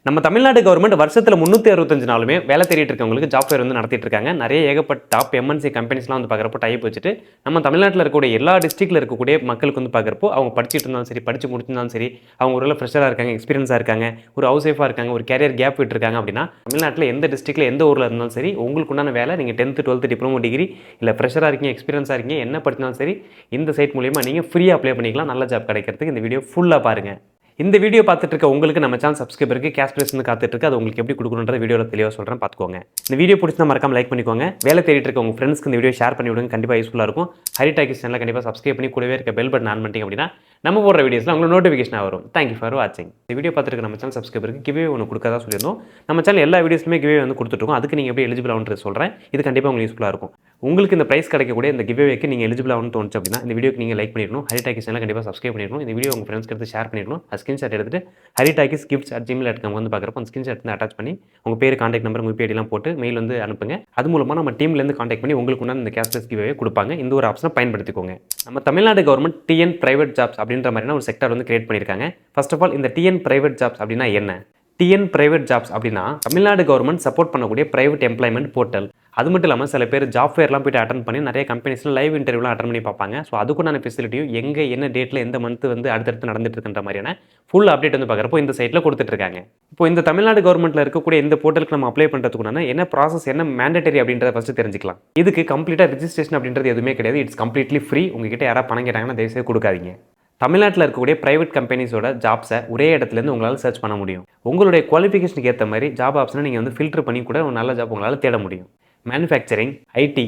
நம்ம தமிழ்நாடு கவர்மெண்ட் வருஷத்துல 365 நாளுமே வேலை தேடிட்டு இருக்கவங்களுக்கு ஜாப் ஃபேர் வந்து நடத்திட்டு இருக்காங்க. நிறைய ஏகப்பட்ட டாப் எம்என்சி கம்பெனிஸ்லாம் வந்து பார்க்குறப்போ டைப் வச்சுட்டு நம்ம தமிழ்நாட்டில் இருக்கக்கூடிய எல்லா டிஸ்ட்ரிக்ட்ல இருக்கக்கூடிய மக்களுக்கு வந்து பார்க்குறப்போ அவங்க படிச்சுட்டு இருந்தாலும் சரி, படிச்சு முடிச்சிருந்தாலும் சரி, அவங்க ஒரு ஃப்ரெஷராக இருக்காங்க, எக்ஸ்பீரியன்ஸாக இருக்காங்க, ஒரு ஹவுஸ் ஒய்ஃபாக இருக்காங்க, ஒரு கேரியர் கேப் விட்டுருக்காங்க அப்படின்னா தமிழ்நாட்டில் எந்த டிஸ்ட்ரிக்ட்ல எந்த ஊரில் இருந்தாலும் சரி உங்களுக்கு உண்டான வேலை நீங்கள் 10th 12th டிப்ளமோ டிகிரி இல்லை ஃப்ரெஷராக இருக்கீங்க, எக்ஸ்பீரியன்ஸாக இருக்கீங்க, என்ன படித்தாலும் சரி இந்த சைட் மூலியமாக நீங்கள் ஃப்ரீயாக அப்ளை பண்ணிக்கலாம். நல்ல ஜாப் கிடைக்கிறதுக்கு இந்த வீடியோ ஃபுல்லாக பாருங்கள். இந்த வீடியோ பார்த்துட்டு இருக்க உங்களுக்கு நம்ம சேனல் சப்ஸ்கிரைபருக்கு கேஷ் ப்ரைஸ் வந்து காத்துட்டு இருக்கு. அது உங்களுக்கு எப்படி கொடுக்கணுன்ற வீடியோவில் தெளிவாக சொல்கிறேன், பார்த்துக்கோங்க. இந்த வீடியோ பிடிச்சா மறக்காம லைக் பண்ணிக்கோங்க. வேலை தேடிட்டு இருக்க உங்கள் ஃப்ரெண்ட்ஸ்க்கு இந்த வீடியோ ஷேர் பண்ணி விடுங்க, கண்டிப்பாக யூஸ்ஃபுல்லாக இருக்கும். ஹரிடாக்கிஸ் சேனலை கண்டிப்பாக சப்ஸ்கிரைப் பண்ணி கூடவே இருக்க பெல் பட்டன் ஆன் பண்ணிட்டீங்க அப்படின்னா நம்ம போடுற வீடியோஸில் உங்களுக்கு நோட்டிஃபிகேஷன் வரும். தேங்க்யூ ஃபார் வாட்சிங். இந்த வீடியோ பார்த்துருக்க நம்ம சேனல் சப்ஸ்கிரைபருக்கு கிவே ஒன்று கொடுக்கறதா சொல்லியிருந்தோம். நம்ம சேனல் எல்லா வீடியோஸுமே கிவே வந்து கொடுத்துருக்கோம். அதுக்கு நீங்கள் எப்படி எலிஜிபிள் ஆகுன்றது சொல்கிறேன். இது கண்டிப்பாக உங்களுக்கு யூஸ்ஃபுல்லாக இருக்கும். உங்களுக்கு இந்த ப்ரைஸ் கிடைக்கக்கூடிய இந்த கிவேக்கு நீங்கள் எலிஜிபிள் ஆகணும்னு தோணுச்சு அப்படின்னா இந்த வீடியோக்கு நீங்கள் லைக் பண்ணிடணும். ஹரிடாக்கிஸ் சேனலை கண்டிப்பாக சப்ஸ்கிரைப் பண்ணிடணும். இந்த வீடியோ உங்கள் ஃப்ரெண்ட்ஸ்க்கு எடுத்து ஷேர் பண்ணிடணும். ஸ்கிரீன்ஷாட் எடுத்துட்டு haritakisgifts@gmail.com வந்து பார்க்குறப்போ அந்த ஸ்கிரீன்ஷாட் வந்து அட்டாச் பண்ணி உங்கள் பேர், கான்டாக்ட் நம்பர், உங்கள் பேடிலாம் போட்டு மெயில் வந்து அனுப்புங்க. அது மூலமாக நம்ம டீம்லேருந்து கான்டாக்ட் பண்ணி உங்களுக்கு உண்டான இந்த கேஷ் ப்ரைஸ் கிவே கொடுப்பாங்க. இந்த ஒரு ஆப்ஷனை பயன்படுத்திக்கோங்க. நம்ம Tamil Nadu government TN private jobs அப்படின்ற மாதிரியான ஒரு செக்டர் வந்து கிரியேட் பண்ணியிருக்காங்க. ஃபர்ஸ்ட் ஆஃப் ஆல் இந்த டிஎன் பிரைவேட் ஜாப்ஸ் அப்படின்னா என்ன? டிஎன் பிரைவேட் ஜாப்ஸ் அப்படின்னா தமிழ்நாடு கவர்மெண்ட் சப்போர்ட் பண்ணக்கூடிய பிரைவேட் எம்ப்ளாய்மெண்ட் போர்ட்டல். அது மட்டும் இல்லாமல் சில பேர் ஜாப் ஃபேர்லாம் போய்ட்டு அட்டன் பண்ணி நிறைய கம்பெனிஸ்லாம் லைவ் இன்டர்வியூலாம் அட்டன் பண்ணி பார்ப்பாங்க. ஸோ அதுக்குண்டான ஃபெசிலிட்டியும் எங்கே என்ன டேட்டில் எந்த மந்த் வந்து அடுத்தடுத்து நடந்துட்டு இருக்குன்ற மாதிரியான ஃபுல் அப்டேட் வந்து பார்க்குறப்போ இந்த சைட்டில் கொடுத்துட்ருக்காங்க. இப்போ இந்த தமிழ்நாடு கவர்மெண்ட்டில் இருக்கக்கூடிய இந்த போர்ட்டலுக்கு நம்ம அப்ளை பண்ணுறதுக்குண்டான என்ன ப்ராசஸ், என்ன மேண்டேட்டரி அப்படின்றத ஃபஸ்ட்டு தெரிஞ்சிக்கலாம். இதுக்கு கம்ப்ளீட்டாக ரிஜிஸ்ட்ரேஷன் அப்படின்றது எதுவுமே கிடையாது. It's completely free. உங்ககிட்ட யாராவது பணம் கேட்டாங்கன்னா தயவுசெய்து கொடுக்காதீங்க. தமிழ்நாட்டில் இருக்கக்கூடிய பிரைவேட் கம்பெனிஸோட ஜாப்ஸை ஒரே இடத்துலேருந்து உங்களால் சர்ச் பண்ண முடியும். உங்களுடைய குவாலிஃபிகேஷனுக்கு ஏற்ற மாதிரி ஜாப் ஆப்ஷனை நீங்கள் வந்து ஃபில்டர் பண்ணி கூட ஒரு நல்ல ஜாப் உங்களால் தேட முடியும். Manufacturing, IT,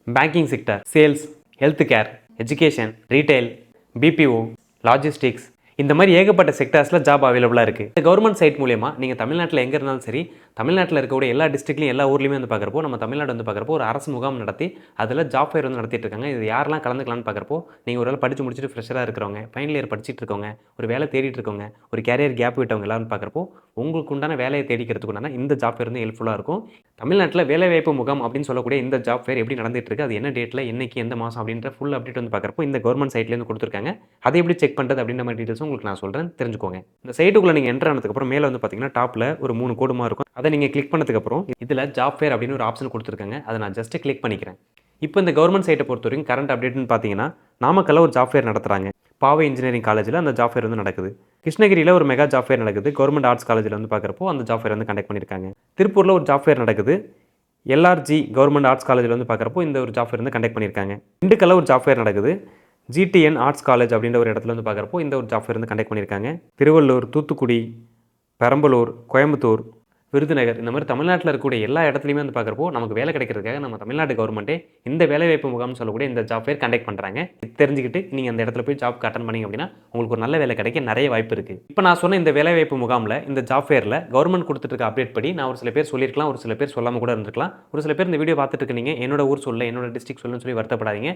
banking sector, sales, health care, education, retail, BPO, logistics, இந்த மாதிரி ஏகப்பட்ட செக்டர்ஸில் ஜாப் அவைலபிளாக இருக்குது. இந்த கவர்மெண்ட் சைட் மூலமா நீங்கள் தமிழ்நாட்டில் எங்கே இருந்தாலும் சரி, தமிழ்நாட்டில் இருக்கக்கூடிய எல்லா டிஸ்ட்ரிக்ட்லையும் எல்லா ஊர்லேயுமே வந்து பார்க்குறப்போ நம்ம தமிழ்நாடு வந்து பார்க்குறப்போ ஒரு அரசு முகாம் நடத்தி அதில் ஜாப் ஃபேர் வந்து நடத்திட்டு இருக்காங்க. இது யாரெல்லாம் கலந்துக்கலாம்னு பார்க்குறப்போ நீங்கள் ஒரு வேலை படித்து முடிச்சுட்டு ஃப்ரெஷராக இருக்கிறவங்க, ஃபைனல் இயர் படிச்சுட்டு இருக்கவங்க, ஒரு வேலை தேடிட்டு இருக்கவங்க, ஒரு கேரியர் கேப் விட்டவங்க எல்லாரும் பார்க்குறப்போ உங்களுக்கு உண்டான வேலையை தேடிக்கிறதுக்கு உண்டான இந்த ஜாப் ஃபேர் வந்து ஹெல்ப்ஃபுல்லாக இருக்கும். தமிழ்நாட்டில் வேலைவாய்ப்பு முகாம் அப்படின்னு சொல்லக்கூடிய இந்த ஜாப் ஃபேர் எப்படி நடந்துட்டு இருக்கு, அது என்ன டேட்டில், என்னைக்கு, எந்த மாதம் அப்படின்ற ஃபுல் அப்டேட் வந்து பார்க்குறப்போ இந்த கவர்மெண்ட் சைட்லேருந்து கொடுத்துருக்காங்க. அதை எப்படி செக் பண்ணுறது அப்படின்ற மாதிரி டீட்டெயில்ஸ் உங்களுக்கு நான் சொல்கிறேன், தெரிஞ்சுக்கோங்க. இந்த சைட்டுக்குள்ளே நீங்கள் என்டர் ஆனதுக்கப்புறம் மேலே வந்து பார்த்தீங்கன்னா டாப்பில் ஒரு 3 கோடுமா இருக்கும். அதை நீங்கள் கிளிக் பண்ணதுக்கப்புறம் இதில் ஜாப் ஃபேர் அப்படின்னு ஒரு ஆப்ஷன் கொடுத்துருக்காங்க. அதை நான் ஜஸ்ட் கிளிக் பண்ணிக்கிறேன். இப்போ இந்த கவர்மெண்ட் சைட்டை பொறுத்த வரைக்கும் கரண்ட் அப்டேட்னு பார்த்தீங்கன்னா நாமக்கல்ல ஒரு ஜாப் ஃபேர் நடத்துகிறாங்க. பாவை இன்ஜினியரிங் காலேஜில் அந்த ஜாப் ஃபேர் வந்து நடக்குது. கிருஷ்ணகிரியில் ஒரு மெகா ஜாப் ஃபேர் நடக்குது. கவர்மெண்ட் ஆர்ட்ஸ் காலேஜில் வந்து பார்க்குறப்போ அந்த ஜாப் ஃபேர் வந்து கண்டக்ட் பண்ணியிருக்காங்க. திருப்பூரில் ஒரு ஜாப் ஃபேர் நடக்குது. எல்ஆர்ஜி கவர்மெண்ட் ஆர்ட்ஸ் காலேஜில் வந்து பார்க்குறப்போ இந்த ஒரு ஜாப் ஃபேர் வந்து கண்டக்ட் பண்ணியிருக்காங்க. திண்டுக்கல்ல ஒரு ஜாப் ஃபேர் நடக்குது. ஜிடிஎன் ஆர்ட்ஸ் காலேஜ் அப்படின்ற ஒரு இடத்துல வந்து பார்க்குறப்போ இந்த ஒரு ஜாப் ஃபேர் வந்து கண்டக்ட் பண்ணியிருக்காங்க. திருவள்ளூர், தூத்துக்குடி, பெரம்பலூர், கோயம்புத்தூர், விருதுநகர், இந்த மாதிரி தமிழ்நாட்டில் இருக்கக்கூடிய எல்லா இடத்துலையுமே வந்து பார்க்குறப்போ நமக்கு வேலை கிடைக்கிறதுக்காக நம்ம தமிழ்நாடு கவர்மெண்ட்டே இந்த வேலைவாய்ப்பு முகாம்னு சொல்லக்கூடிய இந்த ஜாப் ஃபேர் கண்டக்ட் பண்ணுறாங்க. இது தெரிஞ்சுக்கிட்டு நீங்கள் அந்த இடத்துல போய் ஜாப் அட்டன் பண்ணிங்க அப்படின்னா உங்களுக்கு ஒரு நல்ல வேலை கிடைக்க நிறைய வாய்ப்பு இருக்குது. இப்போ நான் சொன்ன இந்த வேலைவாய்ப்பு முகாமில் இந்த ஜாப் ஃபேரில் கவர்மெண்ட் கொடுத்துட்டு இருக்க அப்டேட் படி நான் ஒரு சில பேர் சொல்லியிருக்கலாம், ஒரு சில பேர் சொல்லாமல் கூட இருந்திருக்கலாம். ஒரு சில பேர் இந்த வீடியோ பார்த்துட்டு இருக்கீங்க, என்னோட ஊர் சொல்ல, என்னோட டிஸ்ட்ரிக்ட் சொல்லுன்னு சொல்லி வருத்தப்படாதீங்க.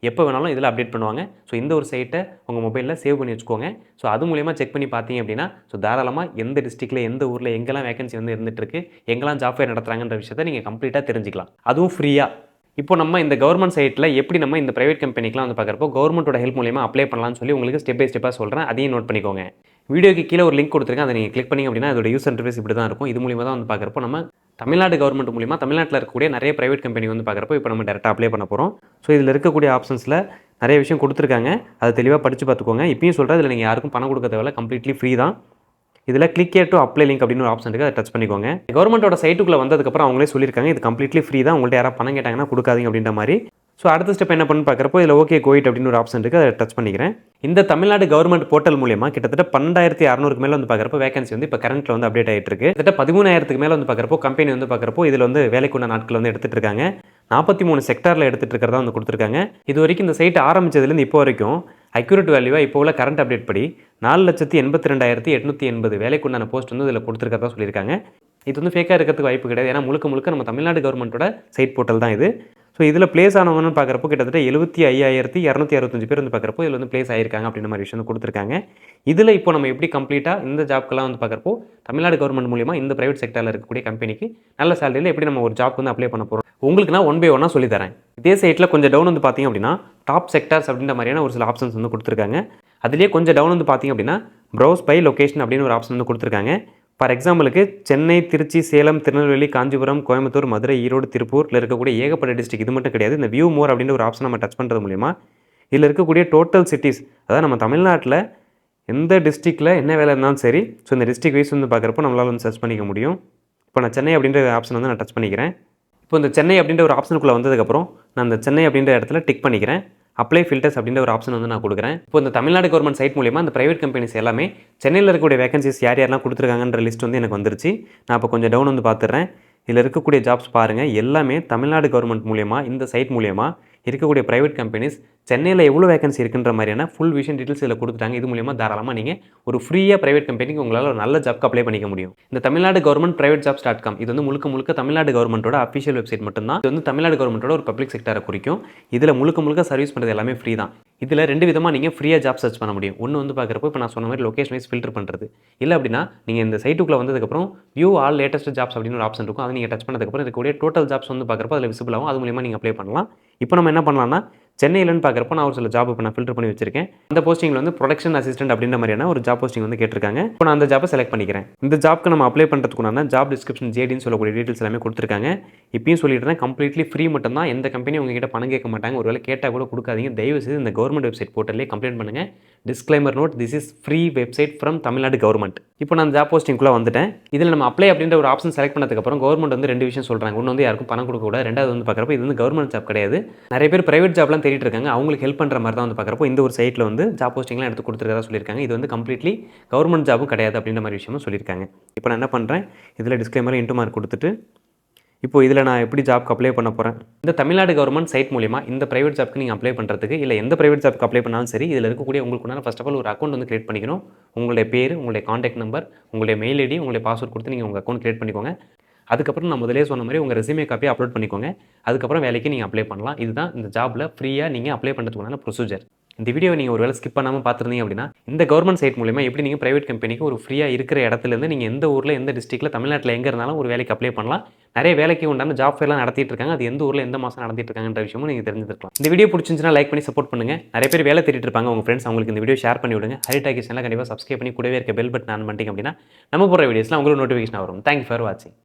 எப்போ வேணாலும் இதில் அப்டேட் பண்ணுவாங்க. ஸோ இந்த ஒரு சைட்டை உங்கள் மொபைலில் சேவ் பண்ணி வச்சுக்கோங்க. ஸோ அது மூலயமா செக் பண்ணி பார்த்தீங்க அப்படின்னா ஸோ தாராளமாக எந்த டிஸ்ட்ரிக்ட்டில், எந்த ஊரில் எங்கெல்லாம் வேகன்சி வந்து இருந்துட்டு இருக்கு, எங்கெல்லாம் ஜாப் ஃபேர் நடத்துறாங்கன்ற விஷயத்தை நீங்கள் கம்ப்ளீட்டாக தெரிஞ்சிக்கலாம், அதுவும் ஃப்ரீயாக. இப்போ நம்ம இந்த கவர்மெண்ட் சைட்டில் எப்படி நம்ம இந்த பிரைவேட் கம்பெனிக்கெலாம் வந்து பார்க்குறப்போ கவர்மெண்ட்டோட ஹெல்ப் மூலயமா அப்ளை பண்ணலாம்னு சொல்லி உங்களுக்கு ஸ்டெப் பை ஸ்டெப்பாக சொல்கிறேன். அதையும் நோட் பண்ணிக்கோங்க. வீடியோக்கு கீழே ஒரு லிங்க் கொடுத்துருக்கேன். அதை நீங்கள் கிளிக் பண்ணிங்க அப்படின்னா அதோட யூசர் இன்டர்ஃபேஸ் இப்படி தான் இருக்கும். இது மூலியமாக தான் வந்து பார்க்குறப்போ நம்ம தமிழ்நாடு கவர்மெண்ட் மூலிமா தமிழ்நாட்டில் இருக்கக்கூடிய நிறைய பிரைவேட் கம்பெனி வந்து பார்க்குறப்போ இப்போ நம்ம டேரெக்டாக அப்ளை பண்ண போகிறோம். ஸோ இதில் இருக்கக்கூடிய ஆப்ஷன்ஸில் நிறைய விஷயம் கொடுத்துருக்காங்க. அதை தெளிவாக படித்து பார்த்துக்கோங்க. இப்பயும் சொல்கிறேன், இதில் நீங்கள் யாருக்கும் பணம் கொடுக்க தேவையில்ல, கம்ப்ளீட்லி ஃப்ரீ தான். இதில் கிளிக் டு அப்ளை லிங்க் அப்படின்னு ஒரு ஆப்ஷன் இருக்குது, அதை டச் பண்ணிக்கோங்க. கவர்மெண்ட்டோட சைட்டுக்குள்ளே வந்ததுக்கப்புறம் அவங்களே சொல்லியிருக்காங்க இது கம்ப்ளீட்லி ஃப்ரீ தான், உங்கள்கிட்ட யாராவது பணம் கேட்டாங்கன்னா கொடுக்காதீங்க அப்படின்ற மாதிரி. ஸோ அடுத்த ஸ்டெப் என்ன பண்ணு பார்க்குறப்போ இதில் ஓகே கோயிட் அப்படின்னு ஒரு ஆப்ஷன் இருக்குது, அதை டச் பண்ணிக்கிறேன். இந்த தமிழ்நாடு கவர்மெண்ட் போர்ட்டல் மூலமா கிட்டத்தட்ட 12,600க்கு மேலே வந்து பார்க்குறப்போ வேகன்சி வந்து இப்போ கரண்ட்டில் வந்து அப்டேட் ஆகிட்டு இருக்கு. கிட்டத்தட்ட 13,000க்கு மேலே வந்து பார்க்குறப்போ கம்பெனி வந்து பார்க்குறப்போ இதில் வந்து வேலைக்குள்ள நாட்கள் வந்து எடுத்துகிட்டு இருக்காங்க. 43 செக்டாரில் எடுத்துகிட்டு இருக்கிறதா வந்து கொடுத்துருக்காங்க. இது வரைக்கும் இந்த சைட் ஆரம்பித்ததுலேருந்து இப்போ வரைக்கும் அக்யூரேட் வேல்யூவாக இப்போ உள்ள கரண்ட் அப்டேட் படி 4,82,880 வேலைக்குண்டான போஸ்ட் வந்து இதில் கொடுத்துருக்கிறதா சொல்லியிருக்காங்க. இது வந்து ஃபேக்காக இருக்கிறதுக்கு வாய்ப்பு கிடையாது. ஏன்னா முழுக்க முழுக்க நம்ம தமிழ்நாடு கவர்மெண்ட்டோட சைட் போர்ட்டல் தான் இது. ஸோ இதில் பிளேஸ் ஆனவங்கன்னு பார்க்குறப்போ கிட்டத்தட்ட 75,265 பேர் வந்து பார்க்குறப்போ இதில் வந்து பிளேஸ் ஆகிருக்காங்க அப்படின்ற மாதிரி விஷயம் கொடுத்துருக்காங்க. இதில் இப்போ நம்ம எப்படி கம்ப்ளீட்டாக இந்த ஜாப்க்கெல்லாம் வந்து பார்க்குறப்போ தமிழ்நாடு கவர்மெண்ட் மூலிமா இந்த பிரைவேட் செக்டரில் இருக்கக்கூடிய கம்பெனிக்கு நல்ல சேலரியில் எப்படி நம்ம ஒரு ஜாப் வந்து அப்ளை பண்ண போகிறோம் உங்களுக்கு நான் 1 by 1 சொல்லித்தரேன். இதே சைட்டில் கொஞ்சம் டவுன் வந்து பார்த்தீங்க அப்படின்னா டாப் செக்டர்ஸ் அப்படின்ற மாதிரியான ஒரு சில ஆப்ஷன்ஸ் வந்து கொடுத்துருக்காங்க. அதுலேயே கொஞ்சம் டவுன் வந்து பார்த்தீங்க அப்படின்னா ப்ரௌஸ் பை லொகேஷன் அப்படின்னு ஒரு ஆப்ஷன் வந்து கொடுத்துருக்காங்க. ஃபார் எக்ஸாம்பிளுக்கு சென்னை, திருச்சி, சேலம், திருநெல்வேலி, காஞ்சிபுரம், கோயம்புத்தூர், மதுரை, ஈரோடு, திருப்பூரில் இருக்கக்கூடிய ஏகப்பட்ட டிஸ்ட்ரிக்ட். இது மட்டும் கிடையாது. இந்த வியூ மோர் அப்படின்ற ஒரு ஆப்ஷன் நம்ம டச் பண்ணுறது மூலிமா இதில் இருக்கக்கூடிய டோட்டல் சிட்டிஸ், அதாவது நம்ம தமிழ்நாட்டில் எந்த டிஸ்ட்ரிக்டில் என்ன வேலை இருந்தாலும் சரி, ஸோ இந்த டிஸ்ட்ரிக் வைஸ் வந்து பார்க்குறப்போ நம்மளால் வந்து சர்ச் பண்ணிக்க முடியும். இப்போ நான் சென்னை அப்படின்ற ஆப்ஷன் வந்து நான் டச் பண்ணிக்கிறேன். இப்போ இந்த சென்னை அப்படின்ற ஒரு ஆப்ஷனுக்குள்ளே வந்ததுக்கப்புறம் நான் இந்த சென்னை அப்படின்ற இடத்துல டிக் பண்ணிக்கிறேன். அப்ளை ஃபில்டர்ஸ் அப்படின்ற ஒரு ஆப்ஷன் வந்து நான் கொடுக்குறேன். இப்போ இந்த தமிழ்நாடு கவர்மெண்ட் சைட் மூலிமா இந்த பிரைவேட் கம்பெனிஸ் எல்லாமே சென்னையில் இருக்கக்கூடிய வேகன்சிஸ் யார் யாரெல்லாம் கொடுத்துருக்காங்கன்ற லிஸ்ட் வந்து எனக்கு வந்துருச்சு. நான் இப்போ கொஞ்சம் டவுன் வந்து பார்த்துடுறேன். இதில் இருக்கக்கூடிய ஜாப்ஸ் பாருங்கள், எல்லாமே தமிழ்நாடு கவர்மெண்ட் மூலிமா இந்த சைட் மூலிமா இருக்கக்கூடிய பிரைவேட் கம்பெனிஸ் சென்னையில் எவ்வளோ வேகன்சி இருக்குன்ற மாதிரியான ஃபுல் விஷன் டீட்டெயில்ஸ் இதில் கொடுத்துட்டாங்க. இது மூலிமா தாராளமாக நீங்கள் ஒரு ஃப்ரீயாக பிரைவேட் கம்பெனிக்கு உங்களால் ஒரு நல்ல ஜாப்க்கு அப்ளை பண்ணிக்க முடியும். இந்த தமிழ்நாடு கவர்மெண்ட் பிரைவேட் ஜாப்ஸ்.com இது வந்து முழுக்க தமிழ்நாடு கவர்மெண்ட்டோட அஃபிஷியல் வெப்சைட் மட்டும்தான். இது வந்து தமிழ்நாடு கவர்மெண்ட்டோட ஒரு பப்ளிக் செக்டரை குறிக்கும். இதில் முழுக்க சர்வீஸ் பண்ணுறது எல்லாமே ஃப்ரீ தான். இதில் 2 விதமாக நீங்கள் ஃப்ரீயாக ஜாப் சர்ச் பண்ண முடியும். ஒன்று வந்து பார்க்குறப்போ இப்போ நான் சொன்ன மாதிரி லொகேஷன் வைஸ் ஃபில்டர் பண்ணுறது. இல்லை அப்படின்னா நீங்கள் இந்த சைட்டுக்குள்ளே வந்ததுக்கப்புறம் வியூ ஆல் லேட்டஸ்ட் ஜாப்ஸ் அப்படின்னு ஒரு ஆப்ஷன் இருக்கும். அதை நீங்கள் டச் பண்ணதுக்கப்புறம் இருக்கக்கூடிய டோட்டல் ஜாப்ஸ் வந்து பார்க்குறப்போ அதில் விசிபிள் ஆகும். அது மூலிமா நீங்கள் அப்ளை பண்ணலாம். இப்போ நம்ம என்ன பண்ணலாம்னா சென்னையிலன்னு பார்க்குறப்போ நான் ஒரு சில ஜாப் இப்போ நான் ஃபில்டர் பண்ணி வச்சிருக்கேன். அந்த போஸ்டிங்கில் வந்து ப்ரொடக்ஷன் அசிஸ்டன்ட் அப்படின்ற மாதிரியான ஒரு ஜாப் போஸ்டிங் வந்து கேட்டிருக்காங்க. இப்போ நான் அந்த ஜாப்பை செலக்ட் பண்ணிக்கிறேன். இந்த ஜாப்க்கு நம்ம அப்ளை பண்ணுறதுக்குனா ஜாப் டிஸ்கிரிப்ஷன் ஜேடின்னு சொல்லக்கூடிய டீட்டெயில்ஸ் எல்லாமே கொடுத்துருக்காங்க. இப்பயும் சொல்லிடுறேன், கம்ப்ளீட்லி ஃப்ரீ மட்டும் தான். எந்த கம்பெனி உங்ககிட்ட பணம் கேட்க மாட்டாங்க. ஒருவேளை கேட்டால் கூட கொடுக்காதீங்க. தயவு செய்து இந்த கவர்மெண்ட் வெப்சைட் போர்ட்டலே கம்ப்ளைண்ட் பண்ணுங்கள். Disclaimer note, this is free website from Tamil Nadu government. இப்போ நான் ஜாப் போஸ்டிங்குள்ளே வந்துட்டேன். இதில் நம்ம அப்ளை அப்படின்ற ஒரு ஆப்ஷன் செலக்ட் பண்ணதுக்கப்புறம் கவர்மெண்ட் வந்து 2 விஷயம் சொல்கிறாங்க. ஒன்று வந்து யாருக்கும் பணம் கொடுக்கக்கூடாது. ரெண்டாவது வந்து பார்க்குறப்போ இது வந்து கவர்மெண்ட் ஜாப் கிடையாது. நிறைய பேர் பிரைவேட் ஜாப்லாம் தேடிட்டு இருக்காங்க. அவங்களுக்கு ஹெல்ப் பண்ணுற மாதிரி தான் வந்து பார்க்குறப்போ இந்த ஒரு சைட்டில் வந்து ஜாப் போஸ்டிங்லாம் எடுத்து கொடுத்துருக்கதா சொல்லியிருக்காங்க. இது வந்து கம்ப்ளீட்லி கவர்மெண்ட் ஜாபும் கிடையாது அப்படின்ற மாதிரி விஷயமும் சொல்லியிருக்காங்க. இப்போ நான் என்ன பண்ணுறேன், இதில் டிஸ்க்ளைமர் இன்டு மார்க் கொடுத்துட்டு இப்போ இதில் நான் எப்படி ஜாப்க்கு அப்ளை பண்ண போகிறேன். இந்த தமிழ்நாடு கவர்மெண்ட் சைட் மூலிமா இந்த பிரைவேட் ஜாப்க்கு நீங்கள் அப்ளை பண்ணுறதுக்கு இல்லை எந்த பிரைவேட் ஜாப்க்கு அப்ளை பண்ணாலும் சரி, இதில் இருக்கக்கூடிய உங்களுக்கு ஃபர்ஸ்ட் ஆஃப் ஆல் ஒரு அக்கௌண்ட் வந்து கிரியேட் பண்ணிக்கணும். உங்களுடைய பேர், உங்களுடைய காண்டாக்ட் நம்பர், உங்களுடைய மெயில் ஐடி, உங்களுடைய பாஸ்வேர்ட் கொடுத்து நீங்கள் உங்கள் அக்கௌண்ட் கிரியேட் பண்ணிக்கோங்க. அதுக்கப்புறம் நான் முதலே சொன்ன மாதிரி உங்கள் ரெஸ்யூமே காப்பியை அப்லோட் பண்ணிக்கோங்க. அதுக்கப்புறம் வேலைக்கு நீங்கள் அப்ளை பண்ணலாம். இதுதான் இந்த ஜாபில் ஃப்ரீயாக நீங்கள் அப்ளை பண்ணுறதுக்கான ப்ரொசீஜர். இந்த வீடியோ நீங்கள் ஒரு வேளை ஸ்கிப் பண்ணாமல் பார்த்துருந்தீங்க அப்படின்னா இந்த கவர்மெண்ட் சைட் மூலிமா எப்படி நீங்கள் பிரைவேட் கம்பெனிக்கு ஒரு ஃப்ரீயாக இருக்கிற இடத்துலேருந்து நீங்கள் எந்த ஊரில் எந்த டிஸ்ட்ரிக்ட்டில் தமிழ்நாட்டில் எங்கே இருந்தாலும் ஒரு வேலைக்கு அப்ளை பண்ணலாம். நிறைய வேலைக்கு உண்டான ஜாப் ஃபேர்லாம் நடத்திட்டு இருக்காங்க. அது எந்த ஊரில் எந்த மாதம் நடத்திட்டு இருக்காங்கன்ற விஷயமும் நீங்கள் தெரிஞ்சிருக்கலாம். இந்த வீடியோ பிடிச்சிருந்துச்சுன்னா லைக் பண்ணி சப்போர்ட் பண்ணுங்கள். நிறைய பேர் வேலை தேடிட்டு இருப்பாங்க உங்கள் ஃப்ரெண்ட்ஸ், அவங்களுக்கு இந்த வீடியோ ஷேர் பண்ணி விடுங்க. ஹரிடாக்கி சேனலை கண்டிப்பாக சப்ஸ்கிரைப் பண்ணி கூடவே இருக்க பெல் பட்டன் ஆன் பண்ணிட்டீங்க அப்படின்னா நம்ம போகிற வீடியோஸ்லாம் உங்களுக்கு நோட்டிஃபிகேஷன் வரும். தேங்க்யூ ஃபார் வாட்சிங்.